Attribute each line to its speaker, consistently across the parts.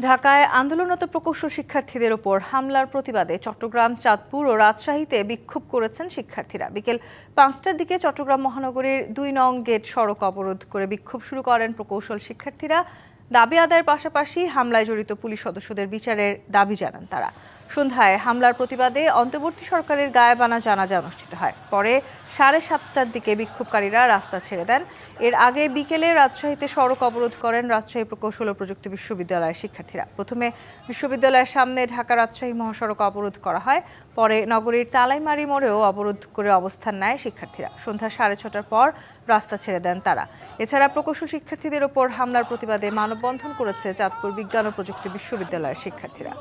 Speaker 1: ঢাকায় আন্দোলনরত প্রকৌশল শিক্ষার্থীদের ওপর হামলার প্রতিবাদে চট্টগ্রাম, চাঁদপুর ও রাজশাহীতে বিক্ষোভ করেছেন শিক্ষার্থীরা। বিকেল 5টার দিকে চট্টগ্রাম মহানগরীর 2 নং গেট সড়ক অবরোধ করে বিক্ষোভ শুরু করেন প্রকৌশল শিক্ষার্থীরা। দাবি আদায়ের পাশাপাশি হামলায় জড়িত পুলিশ সদস্যদের বিচারের দাবি জানান তারা। সন্ধ্যায় হামলার প্রতিবাদে অন্তর্বর্তী সরকারের গায়েবানা জানাজা অনুষ্ঠিত হয়। পরে 7:30টার দিকে বিক্ষোভকারীরা রাস্তা ছেড়ে দেন। এর আগে বিকেলে রাজশাহীতে সড়ক অবরোধ করেন রাজশাহী প্রকৌশল ও প্রযুক্তি বিশ্ববিদ্যালয়ের শিক্ষার্থীরা। প্রথমে বিশ্ববিদ্যালয়ের সামনে ঢাকা রাজশাহী মহাসড়ক অবরোধ করা হয়। পরে নগরীর তালাইমারি মোড়েও অবরোধ করে অবস্থান নেয় শিক্ষার্থীরা। সন্ধ্যা 6:30টার পর রাস্তা ছেড়ে দেন তারা। এছাড়া প্রকৌশল শিক্ষার্থীদের ওপর হামলার প্রতিবাদে মানববন্ধন করেছে চাঁদপুর বিজ্ঞান ও প্রযুক্তি বিশ্ববিদ্যালয়ের শিক্ষার্থীরা।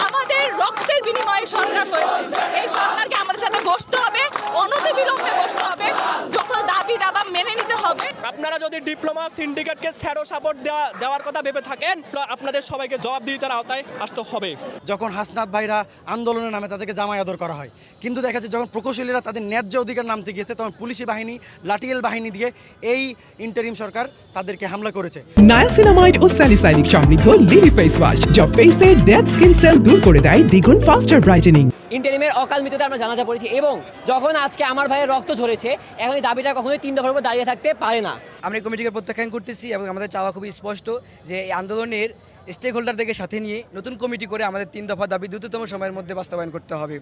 Speaker 2: আমাদের রক্তের বিনিময়ে সরকার হয়েছে, এই সরকারকে আমাদের সাথে বসতে হবে, অনতিবিলম্বে বসতে হবে, যখন দাবি দাবা মেনে নিতে হবে।
Speaker 3: আপনারা যদি ডিপ্লোমা সিন্ডিকেটকে স্যারো সাপোর্ট দেওয়ার কথা ভেবে থাকেন, আপনাদের সবাইকে জবাবদিহিতার আওতায় আসতে হবে।
Speaker 4: যখন হাসনাত ভাইরা আন্দোলনের নামে তাদেরকে জামাই আদর করা হয়, কিন্তু দেখা যাচ্ছে যখন প্রকৌশলীরা তাদের ন্যায্য অধিকার নামতে গিয়েছে তখন পুলিশি বাহিনী, লাঠিয়াল বাহিনী দিয়ে এই ইন্টারিম সরকার তাদেরকে হামলা করেছে।
Speaker 5: নায়াসিনামাইড ও স্যালিসাইলিক সমৃদ্ধ লিলি ফেস ওয়াশ যা ফেসের ডেড স্কিন সেল দূর করে দেয় দ্বিগুণ ফাস্টার ব্রাইটেনিং।
Speaker 6: ইন্টারিমের অকাল মৃত্যুতে আমরা জানাজা পড়েছি এবং যখন আজকে আমার ভাইয়ের রক্ত ঝরেছে, এখন এই দাবিটা কখনোই 3 দফার উপর দাঁড়িয়ে থাকতে পারে না।
Speaker 7: আমরা এই কমিটিকে প্রত্যাখ্যান করতেছি এবং আমাদের চাওয়া খুবই স্পষ্ট যে এই আন্দোলনের স্টেক হোল্ডারদেরকে সাথে নিয়ে নতুন কমিটি করে আমাদের 3 দফা দাবি দ্রুততম সময়ের মধ্যে বাস্তবায়ন করতে হবে।